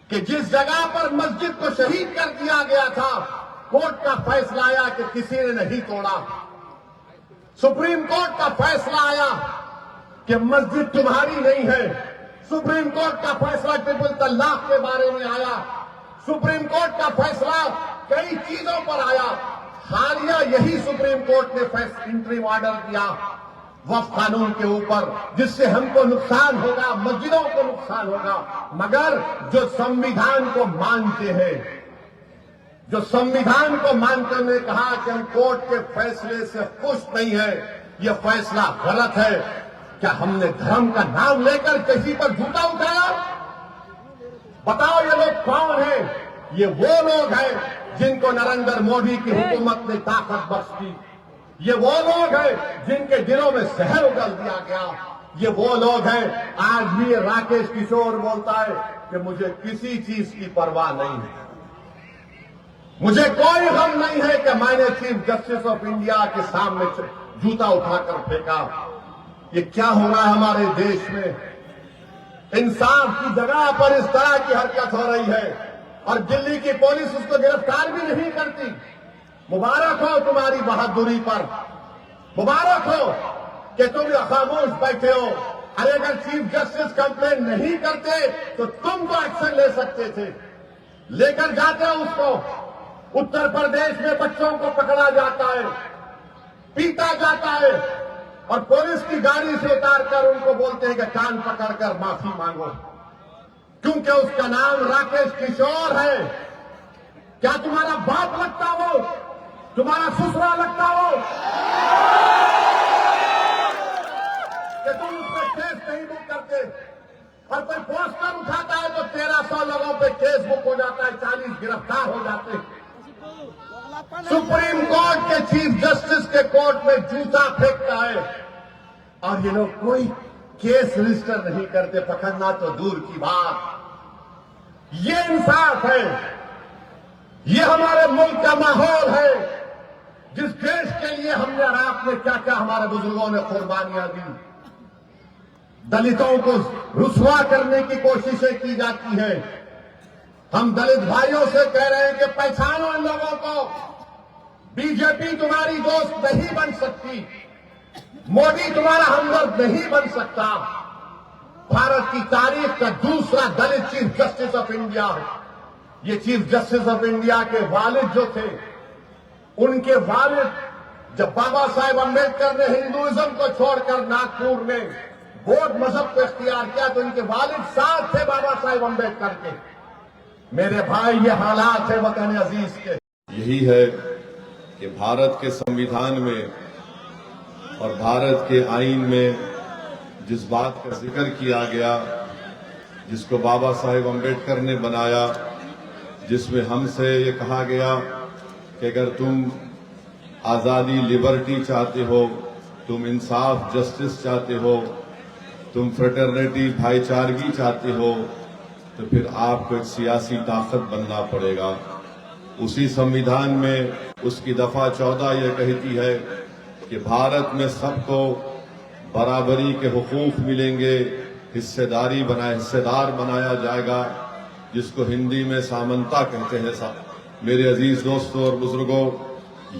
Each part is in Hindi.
कि जिस जगह पर मस्जिद को शहीद कर दिया गया था, कोर्ट का फैसला आया कि किसी ने नहीं तोड़ा। सुप्रीम कोर्ट का फैसला आया कि मस्जिद तुम्हारी नहीं है। सुप्रीम कोर्ट का फैसला ट्रिपल तलाक के बारे में आया। सुप्रीम कोर्ट का फैसला कई चीजों पर आया। हालिया यही सुप्रीम कोर्ट ने इंटरिम ऑर्डर दिया वक्फ कानून के ऊपर, जिससे हमको नुकसान होगा, मस्जिदों को नुकसान होगा। मगर जो संविधान को मानते हैं, जो संविधान को मानकर ने कहा कि हम कोर्ट के फैसले से खुश नहीं है, यह फैसला गलत है। क्या हमने धर्म का नाम लेकर किसी पर झूठा उठाया? बताओ ये लोग कौन हैं? ये वो लोग हैं जिनको नरेंद्र मोदी की हुकूमत ने ताकत बख्श दी। ये वो लोग हैं जिनके दिलों में जहर उगल दिया गया। ये वो लोग हैं, आज भी ये राकेश किशोर बोलता है कि मुझे किसी चीज की परवाह नहीं है, मुझे कोई गम नहीं है कि मैंने चीफ जस्टिस ऑफ इंडिया के सामने जूता उठाकर फेंका। ये क्या हो रहा है हमारे देश में? इंसाफ की जगह पर इस तरह की हरकत हो रही है और दिल्ली की पुलिस उसको गिरफ्तार भी नहीं करती। मुबारक हो तुम्हारी बहादुरी पर, मुबारक हो कि तुम खामोश बैठे हो। अरे अगर चीफ जस्टिस कंप्लेन नहीं करते तो तुम तो एक्शन ले सकते थे, लेकर जाते हो उसको। उत्तर प्रदेश में बच्चों को पकड़ा जाता है, पीटा जाता है और पुलिस की गाड़ी से उतारकर उनको बोलते हैं कि कान पकड़कर माफी मांगो, क्योंकि उसका नाम राकेश किशोर है। क्या तुम्हारा बाप लगता हो? तुम्हारा ससुरा लगता हो कि तुम उस पर केस नहीं बुक करते? और कोई पोस्टर उठाता है तो 1300 लोगों पे केस बुक हो जाता है, 40 गिरफ्तार हो जाते हैं। सुप्रीम कोर्ट के चीफ जस्टिस के कोर्ट में जूता फेंकता है और ये लोग कोई केस रजिस्टर नहीं करते, पकड़ना तो दूर की बात। ये इंसाफ है, ये हमारे मुल्क का माहौल है जिस देश के लिए हमने और आपने क्या क्या हमारे बुजुर्गों ने कुर्बानियां दी। दलितों को रुसवा करने की कोशिशें की जाती हैं। हम दलित भाइयों से कह रहे हैं कि पहचानो इन लोगों को। बीजेपी तुम्हारी दोस्त नहीं बन सकती, मोदी तुम्हारा हमदर्द नहीं बन सकता। भारत की तारीख का दूसरा दलित चीफ जस्टिस ऑफ इंडिया है। ये चीफ जस्टिस ऑफ इंडिया के वालिद जो थे, उनके वालिद जब बाबा साहेब अम्बेडकर ने हिंदुइज्म को छोड़कर नागपुर में बौद्ध मजहब को इख्तियार किया तो इनके वालिद साथ थे बाबा साहेब अम्बेडकर के। मेरे भाई, ये हालात है वतन अजीज के। यही है कि भारत के संविधान में और भारत के आईन में जिस बात का जिक्र किया गया, जिसको बाबा साहेब अम्बेडकर ने बनाया, जिसमें हमसे ये कहा गया कि अगर तुम आज़ादी, लिबर्टी चाहते हो, तुम इंसाफ, जस्टिस चाहते हो, तुम फ्रेटर्निटी, भाईचारगी चाहते हो, तो फिर आपको एक सियासी ताकत बनना पड़ेगा। उसी संविधान में उसकी दफा 14 यह कहती है कि भारत में सबको बराबरी के हुकूक मिलेंगे, हिस्सेदार बनाया जाएगा, जिसको हिंदी में सामंता कहते हैं। मेरे अजीज दोस्तों और बुजुर्गों,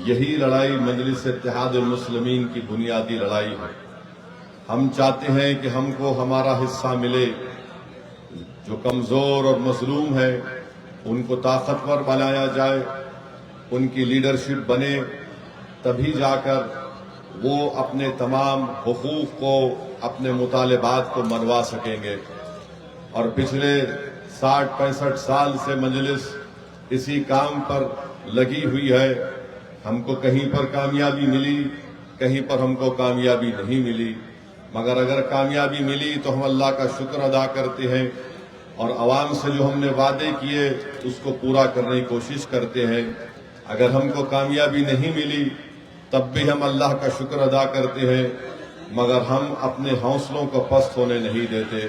यही लड़ाई मजलिस इत्तेहादुल मुस्लिमीन की बुनियादी लड़ाई है। हम चाहते हैं कि हमको हमारा हिस्सा मिले। जो कमजोर और मजलूम है उनको ताकतवर बनाया जाए, उनकी लीडरशिप बने, तभी जाकर वो अपने तमाम हुकूक को, अपने मुतालिबात को मनवा सकेंगे। और पिछले 60-65 साल से मजलिस इसी काम पर लगी हुई है। हमको कहीं पर कामयाबी मिली, कहीं पर हमको कामयाबी नहीं मिली, मगर अगर कामयाबी मिली तो हम अल्लाह का शुक्र अदा करते हैं और अवाम से जो हमने वादे किए उसको पूरा करने की कोशिश करते हैं। अगर हमको कामयाबी नहीं मिली तब भी हम अल्लाह का शुक्र अदा करते हैं, मगर हम अपने हौसलों को पस्त होने नहीं देते।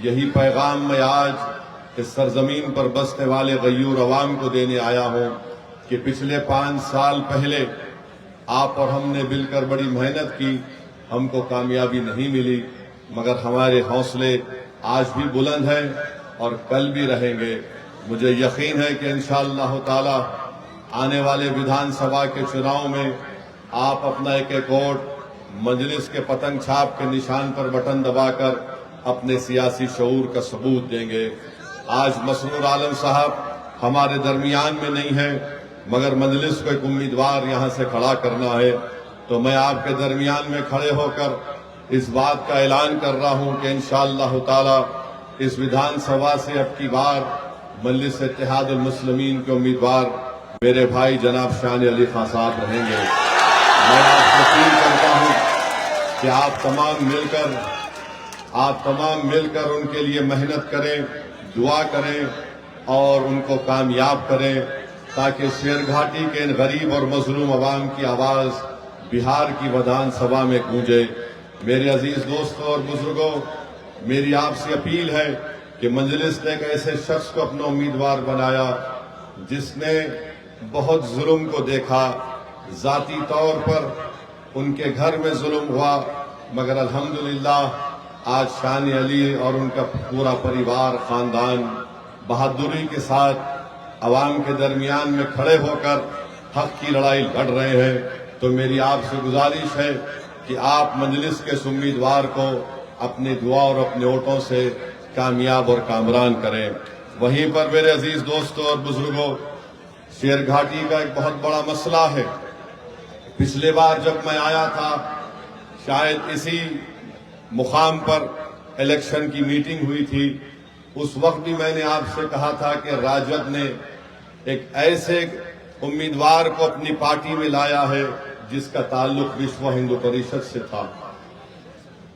यही पैगाम मैं आज इस सरजमीन पर बसने वाले गयूर अवाम को देने आया हूं कि पिछले 5 साल पहले आप और हमने मिलकर बड़ी मेहनत की, हमको कामयाबी नहीं मिली, मगर हमारे हौसले आज भी बुलंद हैं और कल भी रहेंगे। मुझे यकीन है कि इंशाअल्लाह ताला आने वाले विधानसभा के चुनाव में आप अपना एक एक वोट मजलिस के पतंग छाप के निशान पर बटन दबाकर अपने सियासी शऊर का सबूत देंगे। आज मसरूर आलम साहब हमारे दरमियान में नहीं है, मगर मजलिस को एक उम्मीदवार यहां से खड़ा करना है, तो मैं आपके दरमियान में खड़े होकर इस बात का ऐलान कर रहा हूं कि इंशाअल्लाह ताला इस विधानसभा से अब की बार मजलिस इत्तेहादुल मुस्लिमीन के उम्मीदवार मेरे भाई जनाब शान अली खान साहब रहेंगे। मैं आपसे अपील करता हूं कि आप तमाम मिलकर उनके लिए मेहनत करें, दुआ करें और उनको कामयाब करें, ताकि शेरघाटी के इन गरीब और मजलूम अवाम की आवाज बिहार की विधानसभा में गूंजे। मेरे अजीज दोस्तों और बुजुर्गों, मेरी आपसे अपील है कि मजलिस ने एक ऐसे शख्स को अपना उम्मीदवार बनाया जिसने बहुत जुल्म को देखा। जाती तौर पर उनके घर में जुल्म हुआ, मगर अल्हम्दुलिल्लाह आज शान अली और उनका पूरा परिवार खानदान बहादुरी के साथ अवाम के दरमियान में खड़े होकर हक की लड़ाई लड़ रहे हैं। तो मेरी आपसे गुजारिश है कि आप मजलिस के इस उम्मीदवार को अपनी दुआ और अपने वोटों से कामयाब और कामरान करें। वहीं पर मेरे अजीज दोस्तों और बुजुर्गों, शेरघाटी का एक बहुत बड़ा मसला है। पिछले बार जब मैं आया था, शायद इसी मुकाम पर इलेक्शन की मीटिंग हुई थी, उस वक्त भी मैंने आपसे कहा था कि राजद ने एक ऐसे उम्मीदवार को अपनी पार्टी में लाया है जिसका ताल्लुक विश्व हिंदू परिषद से था,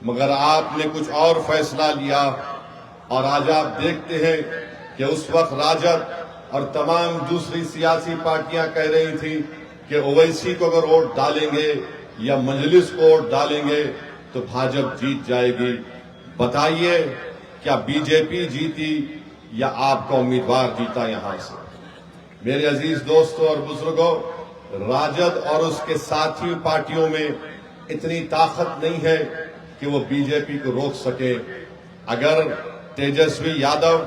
मगर आपने कुछ और फैसला लिया। और आज आप देखते हैं कि उस वक्त राजद और तमाम दूसरी सियासी पार्टियां कह रही थी कि ओवैसी को अगर वोट डालेंगे या मजलिस को वोट डालेंगे तो भाजपा जीत जाएगी। बताइए, क्या बीजेपी जीती या आपका उम्मीदवार जीता? यहां से मेरे अजीज दोस्तों और बुजुर्गों, राजद और उसके साथी पार्टियों में इतनी ताकत नहीं है कि वो बीजेपी को रोक सके। अगर तेजस्वी यादव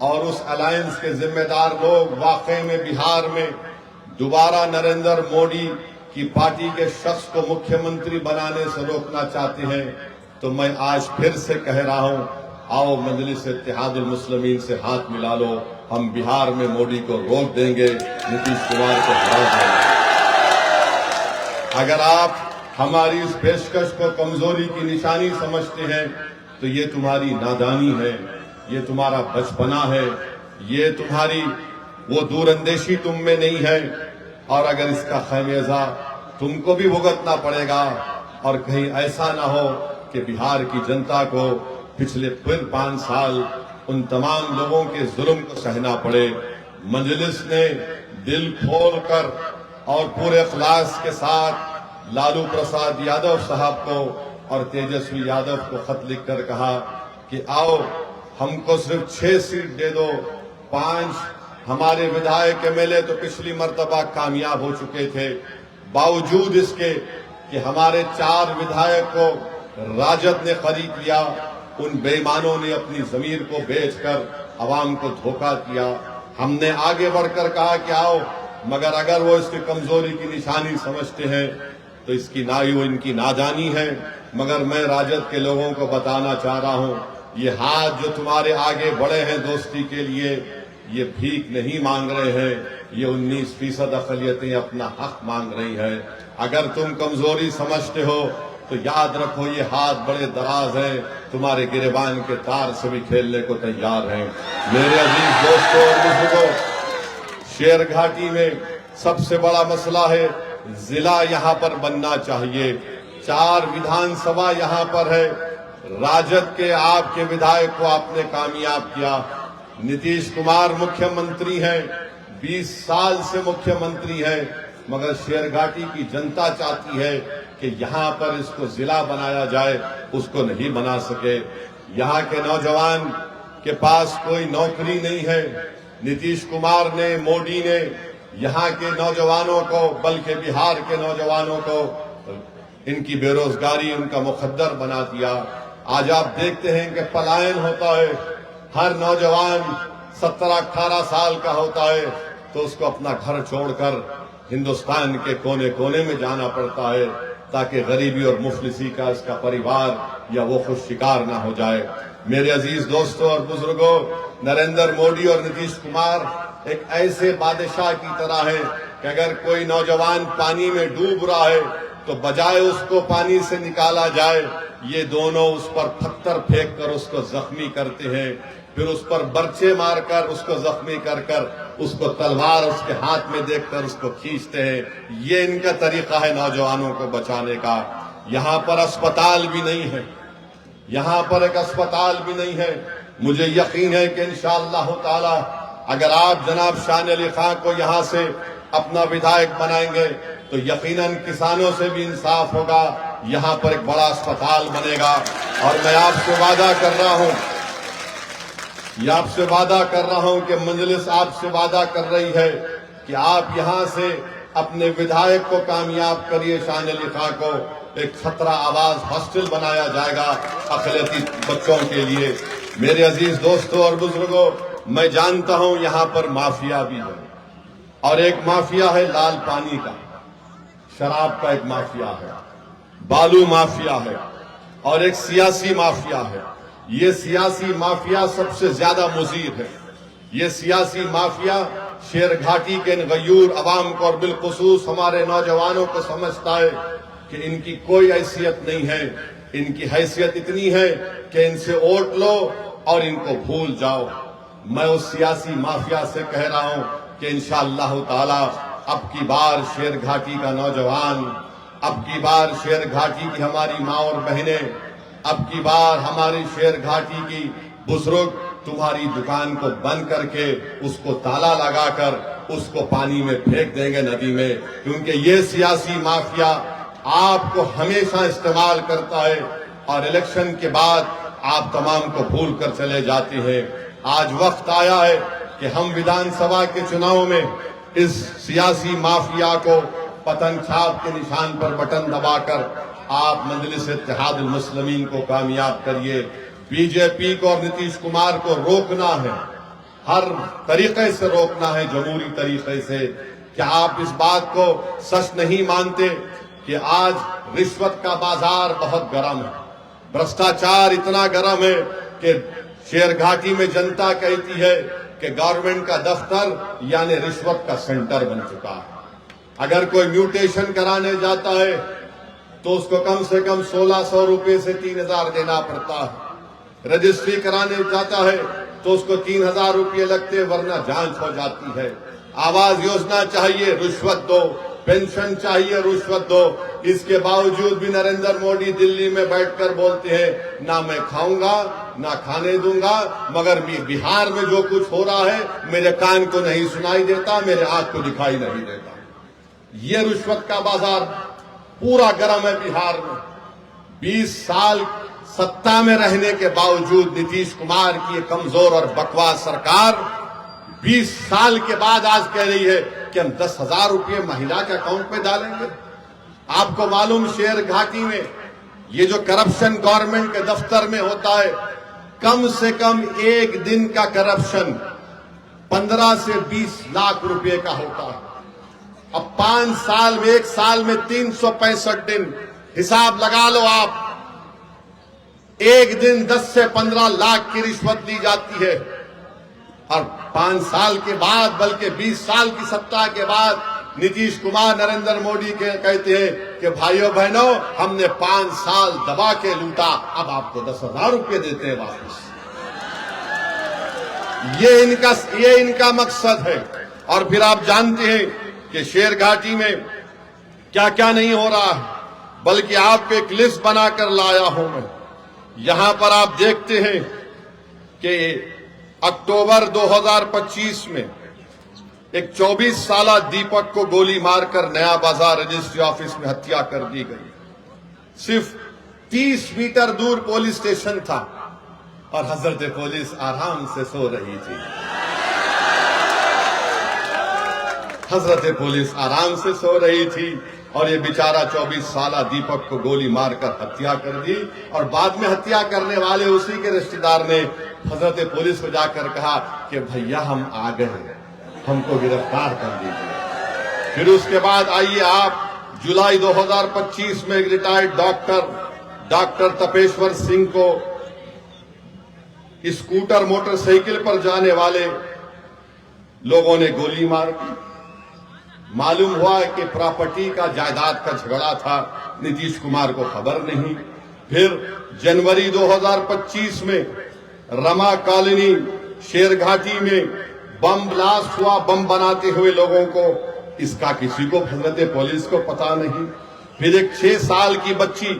और उस अलायंस के जिम्मेदार लोग वाकई में बिहार में दोबारा नरेंद्र मोदी की पार्टी के शख्स को मुख्यमंत्री बनाने से रोकना चाहते हैं, तो मैं आज फिर से कह रहा हूं, आओ मजलिस इत्तेहादुल मुस्लिमीन से हाथ मिला लो। हम बिहार में मोदी को रोक देंगे, नीतीश कुमार को हरा देंगे। अगर आप हमारी इस पेशकश को कमजोरी की निशानी समझते हैं तो ये तुम्हारी नादानी है, ये तुम्हारा बचपना है, ये तुम्हारी वो दूरंदेशी तुम में नहीं है। और अगर इसका खमियाजा तुमको भी भुगतना पड़ेगा और कहीं ऐसा ना हो कि बिहार की जनता को पिछले फिर 5 साल उन तमाम लोगों के जुल्म को सहना पड़े। मजलिस ने दिल खोलकर और पूरे इखलास के साथ लालू प्रसाद यादव साहब को और तेजस्वी यादव को खत लिखकर कहा कि आओ हमको सिर्फ 6 सीट दे दो, 5 हमारे विधायक एमएलए तो पिछली मर्तबा कामयाब हो चुके थे, बावजूद इसके कि हमारे 4 विधायक को राजद ने खरीद लिया, उन बेईमानों ने अपनी जमीर को बेचकर अवाम को धोखा किया। हमने आगे बढ़कर कहा कि आओ, मगर अगर वो इसकी कमजोरी की निशानी समझते हैं तो इसकी वो इनकी नादानी है। मगर मैं राजद के लोगों को बताना चाह रहा हूं, ये हाथ जो तुम्हारे आगे बढ़े हैं दोस्ती के लिए, ये भीख नहीं मांग रहे हैं, ये 19% अक़लियतें अपना हक मांग रही हैं। अगर तुम कमजोरी समझते हो तो याद रखो, ये हाथ बड़े दराज हैं, तुम्हारे गिरेबान के तार से भी खेलने को तैयार हैं। मेरे अजीज दोस्तों और बुजुर्गों, शेरघाटी में सबसे बड़ा मसला है, जिला यहां पर बनना चाहिए। 4 विधानसभा यहां पर है। राजद के आपके विधायक को आपने कामयाब किया। नीतीश कुमार मुख्यमंत्री हैं, 20 साल से मुख्यमंत्री हैं, मगर शेरघाटी की जनता चाहती है कि यहां पर इसको जिला बनाया जाए, उसको नहीं बना सके। यहां के नौजवान के पास कोई नौकरी नहीं है। नीतीश कुमार ने, मोदी ने यहां के नौजवानों को, बल्कि बिहार के नौजवानों को इनकी बेरोजगारी, उनका मुकद्दर बना दिया। आज आप देखते हैं कि पलायन होता है, हर नौजवान 17-18 साल का होता है तो उसको अपना घर छोड़कर हिंदुस्तान के कोने कोने में जाना पड़ता है ताकि गरीबी और मुफलिसी का इसका परिवार या वो खुद शिकार ना हो जाए। मेरे अजीज दोस्तों और बुजुर्गों, नरेंद्र मोदी और नीतीश कुमार एक ऐसे बादशाह की तरह है कि अगर कोई नौजवान पानी में डूब रहा है तो बजाय उसको पानी से निकाला जाए, ये दोनों उस पर पत्थर फेंक कर उसको जख्मी करते हैं, फिर उस पर बर्चे मारकर उसको जख्मी कर कर उसको तलवार उसके हाथ में देखकर उसको खींचते हैं। ये इनका तरीका है नौजवानों को बचाने का। यहाँ पर अस्पताल भी नहीं है, यहाँ पर एक अस्पताल भी नहीं है। मुझे यकीन है कि इंशाअल्लाह ताला अगर आप जनाब शान अली खां को यहाँ से अपना विधायक बनाएंगे तो यकीनन किसानों से भी इंसाफ होगा, यहाँ पर एक बड़ा अस्पताल बनेगा। और मैं आपसे वादा कर रहा हूँ, ये आपसे वादा कर रहा हूं कि मजलिस आपसे वादा कर रही है कि आप यहां से अपने विधायक को कामयाब करिए। शान अली खां को एक 17 आवाज हॉस्टल बनाया जाएगा अक़लियती बच्चों के लिए। मेरे अजीज दोस्तों और बुजुर्गों, मैं जानता हूं यहां पर माफिया भी है, और एक माफिया है लाल पानी का, शराब का एक माफिया है, बालू माफिया है, और एक सियासी माफिया है। ये सियासी माफिया सबसे ज्यादा मुज़ीर है। ये सियासी माफिया शेर घाटी के इन गयूर अवाम को और बिलखुसूस हमारे नौजवानों को समझता है कि इनकी कोई हैसियत नहीं है। इनकी हैसियत इतनी है कि इनसे वोट लो और इनको भूल जाओ। मैं उस सियासी माफिया से कह रहा हूं कि इंशाअल्लाह ताला अब की बार शेर घाटी का नौजवान, अब की बार शेर घाटी की हमारी माँ और बहनें, अब की बार हमारी शेर घाटी की बुजुर्ग तुम्हारी दुकान को बंद करके उसको ताला लगाकर उसको पानी में फेंक देंगे, नदी में, क्योंकि ये सियासी माफिया आपको हमेशा इस्तेमाल करता है और इलेक्शन के बाद आप तमाम को भूल कर चले जाते हैं। आज वक्त आया है कि हम विधानसभा के चुनाव में इस सियासी माफिया को पतंग छाप के निशान पर बटन दबाकर आप मजलिस इत्तेहादुल मुस्लिमीन को कामयाब करिए। बीजेपी को और नीतीश कुमार को रोकना है, हर तरीके से रोकना है, जमहूरी तरीके से। क्या आप इस बात को सच नहीं मानते कि आज रिश्वत का बाजार बहुत गर्म है, भ्रष्टाचार इतना गर्म है कि शेर घाटी में जनता कहती है कि गवर्नमेंट का दफ्तर यानी रिश्वत का सेंटर बन चुका है। अगर कोई म्यूटेशन कराने जाता है तो उसको कम से कम 1600 रुपए से 3000 देना पड़ता है। रजिस्ट्री कराने जाता है तो उसको 3000 रुपये लगते, वरना जांच हो जाती है। आवास योजना चाहिए, रिश्वत दो, पेंशन चाहिए, रिश्वत दो। इसके बावजूद भी नरेंद्र मोदी दिल्ली में बैठकर बोलते हैं ना मैं खाऊंगा ना खाने दूंगा, मगर बिहार में जो कुछ हो रहा है मेरे कान को नहीं सुनाई देता, मेरे आंख को दिखाई नहीं देता। ये रिश्वत का बाजार पूरा गर्म है बिहार में। 20 साल सत्ता में रहने के बावजूद नीतीश कुमार की ये कमजोर और बकवास सरकार 20 साल के बाद आज कह रही है कि हम 10,000 रुपये महिला के अकाउंट में डालेंगे। आपको मालूम शेर घाटी में ये जो करप्शन गवर्नमेंट के दफ्तर में होता है, कम से कम एक दिन का करप्शन 15 से 20 लाख रुपए का होता है। अब 5 साल में, एक साल में 365 दिन, हिसाब लगा लो आप, एक दिन 10 से 15 लाख की रिश्वत ली जाती है। और 5 साल के बाद, बल्कि 20 साल की सत्ता के बाद नीतीश कुमार नरेंद्र मोदी के कहते हैं कि भाइयों बहनों हमने 5 साल दबा के लूटा, अब आपको 10,000 रुपये देते हैं वापस। ये इनका मकसद है। और फिर आप जानते हैं कि शेर घाटी में क्या क्या नहीं हो रहा है, बल्कि आपको एक लिस्ट बनाकर लाया हूं मैं। यहां पर आप देखते हैं कि अक्टूबर 2025 में एक 24 साला दीपक को गोली मारकर नया बाजार रजिस्ट्री ऑफिस में हत्या कर दी गई। सिर्फ 30 मीटर दूर पुलिस स्टेशन था और हजरत पुलिस आराम से सो रही थी। हजरत पुलिस आराम से सो रही थी और ये बेचारा 24 साला दीपक को गोली मारकर हत्या कर दी। और बाद में हत्या करने वाले उसी के रिश्तेदार ने हजरत पुलिस को जाकर कहा कि भैया हम आ गए, हमको गिरफ्तार कर दीजिए। फिर उसके बाद आइए आप जुलाई 2025 में एक रिटायर्ड डॉक्टर तपेश्वर सिंह को स्कूटर मोटरसाइकिल पर जाने वाले लोगों ने गोली मार दी। मालूम हुआ कि प्रॉपर्टी का जायदाद का झगड़ा था, नीतीश कुमार को खबर नहीं। फिर जनवरी 2025 में रमा कॉलोनी शेरघाटी में बम ब्लास्ट हुआ, बम बनाते हुए लोगों को, इसका किसी को हजरत पुलिस को पता नहीं। फिर एक 6 साल की बच्ची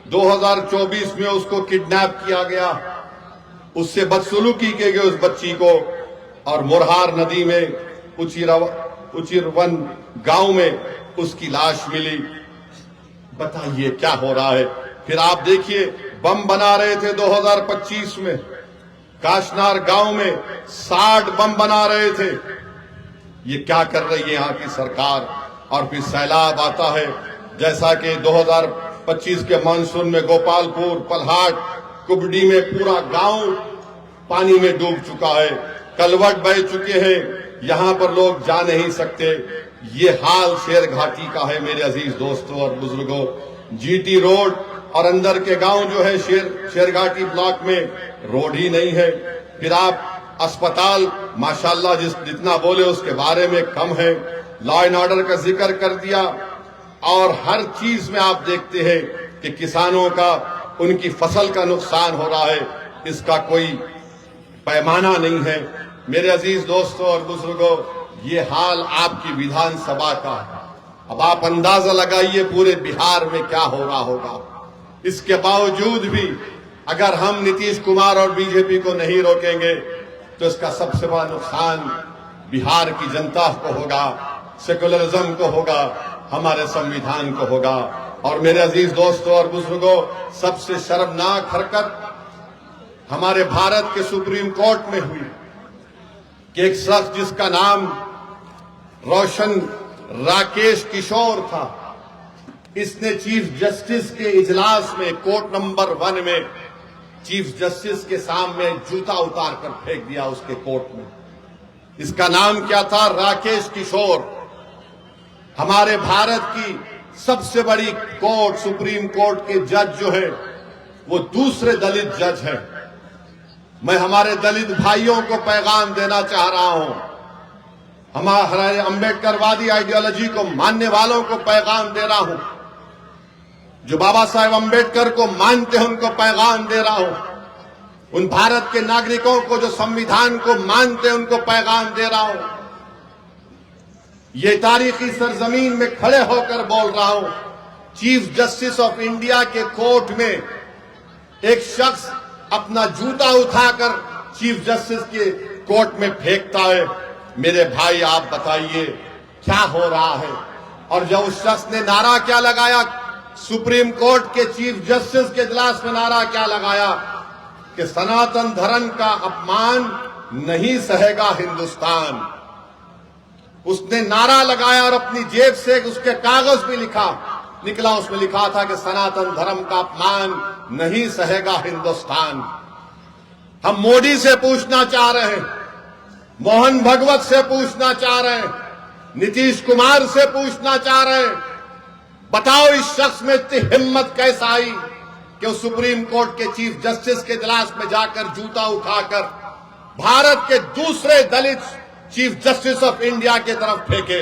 2024 में उसको किडनैप किया गया, उससे बदसलूकी की गई उस बच्ची को, और मुरहार नदी में उचिरवन गांव में उसकी लाश मिली। बताइए क्या हो रहा है। फिर आप देखिए बम बना रहे थे 2025 में काशनार गांव में 60 बम बना रहे थे। ये क्या कर रही है यहाँ की सरकार। और फिर सैलाब आता है, जैसा कि 2025 के मानसून में गोपालपुर, पल्हाट, कुबड़ी में पूरा गांव पानी में डूब चुका है, कलवट बह चुके हैं, यहां पर लोग जा नहीं सकते। ये हाल शेरघाटी का है मेरे अजीज दोस्तों और बुजुर्गों। जीटी रोड और अंदर के गांव जो है शेरघाटी ब्लॉक में रोड ही नहीं है। फिर आप अस्पताल माशाल्लाह जितना बोले उसके बारे में कम है। लॉ एंड ऑर्डर का जिक्र कर दिया, और हर चीज में आप देखते हैं कि किसानों का, उनकी फसल का नुकसान हो रहा है, इसका कोई पैमाना नहीं है। मेरे अजीज दोस्तों और बुजुर्गों, ये हाल आपकी विधानसभा का है। अब आप अंदाजा लगाइए पूरे बिहार में क्या हो रहा होगा। इसके बावजूद भी अगर हम नीतीश कुमार और बीजेपी को नहीं रोकेंगे तो इसका सबसे बड़ा नुकसान बिहार की जनता को होगा, सेकुलरिज्म को होगा, हमारे संविधान को होगा। और मेरे अजीज दोस्तों और बुजुर्गों, सबसे शर्मनाक हरकत हमारे भारत के सुप्रीम कोर्ट में हुई कि एक शख्स जिसका नाम रोशन राकेश किशोर था, इसने चीफ जस्टिस के इजलास में कोर्ट नंबर 1 में चीफ जस्टिस के सामने जूता उतार कर फेंक दिया उसके कोर्ट में। इसका नाम क्या था? राकेश किशोर। हमारे भारत की सबसे बड़ी कोर्ट, सुप्रीम कोर्ट के जज जो है वो दूसरे दलित जज हैं। मैं हमारे दलित भाइयों को पैगाम देना चाह रहा हूं, हमारे अंबेडकरवादी आइडियोलॉजी को मानने वालों को पैगाम दे रहा हूं, जो बाबा साहेब अंबेडकर को मानते हैं उनको पैगाम दे रहा हूं, उन भारत के नागरिकों को जो संविधान को मानते हैं उनको पैगाम दे रहा हूं। ये तारीखी सरजमीन में खड़े होकर बोल रहा हूं। चीफ जस्टिस ऑफ इंडिया के कोर्ट में एक शख्स अपना जूता उठाकर चीफ जस्टिस के कोर्ट में फेंकता है। मेरे भाई आप बताइए क्या हो रहा है। और जब उस शख्स ने नारा क्या लगाया, सुप्रीम कोर्ट के चीफ जस्टिस के इजलास में नारा क्या लगाया कि सनातन धर्म का अपमान नहीं सहेगा हिंदुस्तान। उसने नारा लगाया और अपनी जेब से उसके कागज भी निकला, उसमें लिखा था कि सनातन धर्म का अपमान नहीं सहेगा हिंदुस्तान। हम मोदी से पूछना चाह रहे हैं, मोहन भगवत से पूछना चाह रहे हैं, नीतीश कुमार से पूछना चाह रहे हैं, बताओ इस शख्स में इतनी हिम्मत कैसे आई कि वो सुप्रीम कोर्ट के चीफ जस्टिस के इजलास में जाकर जूता उठाकर भारत के दूसरे दलित चीफ जस्टिस ऑफ इंडिया की तरफ फेंके।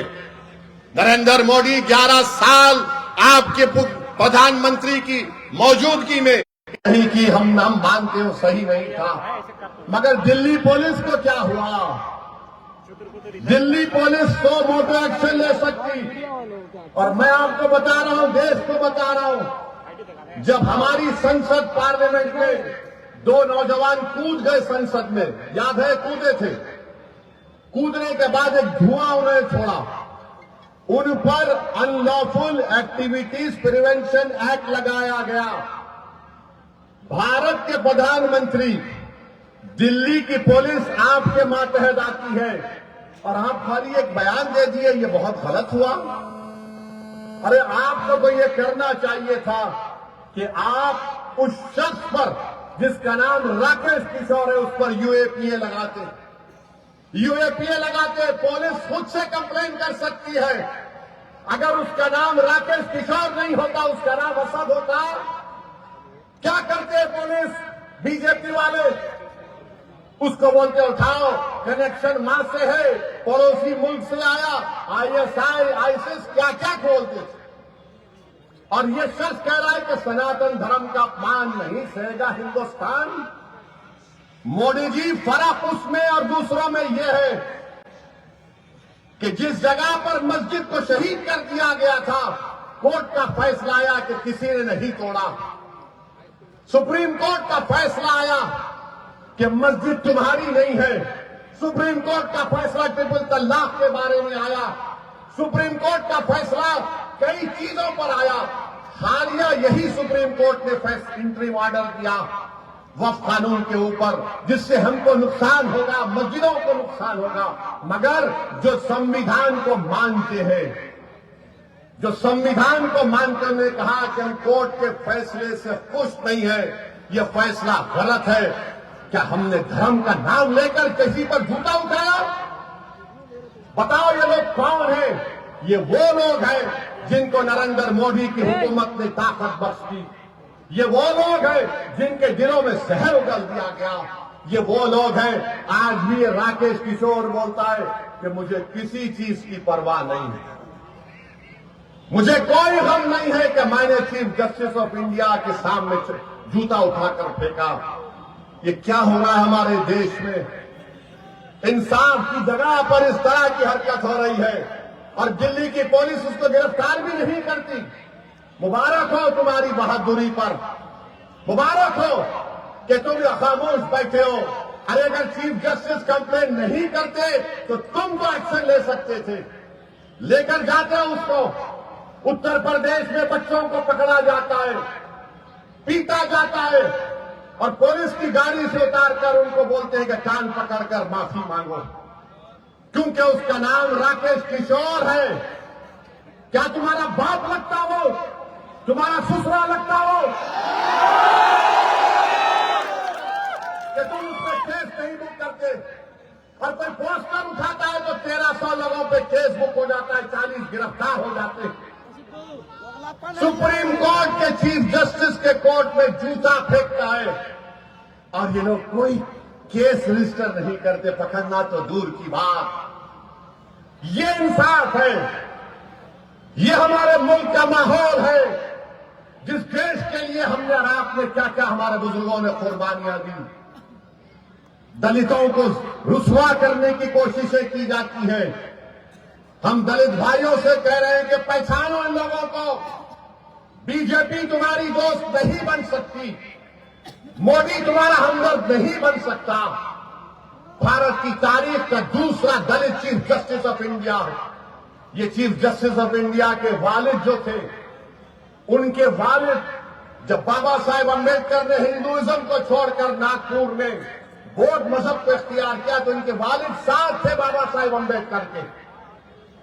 नरेंद्र मोदी 11 साल आपके प्रधानमंत्री की मौजूदगी में नहीं कि हम मानते हो सही नहीं था, मगर दिल्ली पुलिस को क्या हुआ? दिल्ली पुलिस 100 मोटर एक्शन ले सकती। और मैं आपको बता रहा हूं, देश को बता रहा हूं, जब हमारी संसद पार्लियामेंट में 2 नौजवान कूद गए संसद में, याद है? कूदे थे। कूदने के बाद एक धुआं उन्होंने छोड़ा, उन पर अनलॉफुल एक्टिविटीज प्रिवेंशन एक्ट लगाया गया। भारत के प्रधानमंत्री, दिल्ली की पुलिस आपके मातहत आती है और आप खाली एक बयान दे दिए, ये बहुत गलत हुआ। अरे आपको तो ये करना चाहिए था कि आप उस शख्स पर जिसका नाम राकेश किशोर है, उस पर यूएपीए लगाते पुलिस खुद से कंप्लेन कर सकती है। अगर उसका नाम राकेश किशोर नहीं होता, उसका नाम असद होता। क्या करते पुलिस, बीजेपी वाले उसको बोलते उठाओ, कनेक्शन मां से है, पड़ोसी मुल्क से आया, आईएसआई आईसिस क्या क्या बोलते थे। और ये शख्स कह रहा है कि सनातन धर्म का अपमान नहीं सहेगा हिंदुस्तान। मोदी जी, फर्क उसमें और दूसरों में यह है कि जिस जगह पर मस्जिद को शहीद कर दिया गया था, कोर्ट का फैसला आया कि किसी ने नहीं तोड़ा। सुप्रीम कोर्ट का फैसला आया कि मस्जिद तुम्हारी नहीं है। सुप्रीम कोर्ट का फैसला ट्रिपल तलाक के बारे में आया। सुप्रीम कोर्ट का फैसला कई चीजों पर आया। हालिया यही सुप्रीम कोर्ट ने इंटरिम ऑर्डर दिया वक्फ कानून के ऊपर, जिससे हमको नुकसान होगा, मस्जिदों को नुकसान होगा। मगर जो संविधान को मानते हैं, जो संविधान को मानकर ने कहा कि हम कोर्ट के फैसले से खुश नहीं है, यह फैसला गलत है। क्या हमने धर्म का नाम लेकर किसी पर झूठा उठाया? बताओ ये लोग कौन हैं? ये वो लोग हैं जिनको नरेंद्र मोदी की हुकूमत ने ताकत बख्शी। ये वो लोग हैं जिनके दिलों में जहर उगल दिया गया। ये वो लोग हैं, आज भी ये राकेश किशोर बोलता है कि मुझे किसी चीज की परवाह नहीं है, मुझे कोई गम नहीं है कि मैंने चीफ जस्टिस ऑफ इंडिया के सामने जूता उठाकर फेंका। ये क्या हो रहा है हमारे देश में? इंसाफ की जगह पर इस तरह की हरकत हो रही है और दिल्ली की पुलिस उसको गिरफ्तार भी नहीं करती। मुबारक हो तुम्हारी बहादुरी पर, मुबारक हो कि तुम खामोश बैठे हो। अरे अगर चीफ जस्टिस कंप्लेन नहीं करते तो तुम तो एक्शन ले सकते थे, लेकर जाते हो उसको। उत्तर प्रदेश में बच्चों को पकड़ा जाता है, पीटा जाता है और पुलिस की गाड़ी से उतारकर उनको बोलते हैं कि कान पकड़कर माफी मांगो, क्योंकि उसका नाम राकेश किशोर है। क्या तुम्हारा बाप लगता हो? तुम्हारा ससुरा लगता हो कि तुम उस पर केस नहीं बुक करते? और कोई पोस्टर उठाता है तो 1300 लोगों पे केस बुक हो जाता है, 40 गिरफ्तार हो जाते हैं। सुप्रीम कोर्ट के चीफ जस्टिस के कोर्ट में जूता फेंकता है और ये लोग कोई केस रजिस्टर नहीं करते, पकड़ना तो दूर की बात। ये इंसाफ है, ये हमारे मुल्क का माहौल है, जिस देश के लिए हमने और आपने क्या क्या हमारे बुजुर्गों ने कुर्बानियां दी। दलितों को रुसवा करने की कोशिशें की जाती है। हम दलित भाइयों से कह रहे हैं कि पहचानो इन लोगों को। बीजेपी तुम्हारी दोस्त नहीं बन सकती, मोदी तुम्हारा हमदर्द नहीं बन सकता। भारत की तारीख का दूसरा दलित चीफ जस्टिस ऑफ इंडिया है। ये चीफ जस्टिस ऑफ इंडिया के वालिद जो थे, उनके वालिद, जब बाबा साहेब अम्बेडकर ने हिंदुइज्म को छोड़कर नागपुर में बौद्ध मजहब को इख्तियार किया तो इनके वालिद साथ थे बाबा साहेब अम्बेडकर के।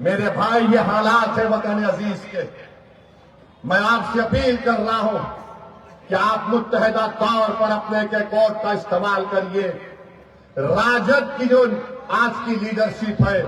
मेरे भाई, ये हालात है वतन अजीज के। मैं आपसे अपील कर रहा हूं कि आप मुत्तहिदा तौर पर अपने के कोर्ट का इस्तेमाल करिए। राजद की जो आज की लीडरशिप है,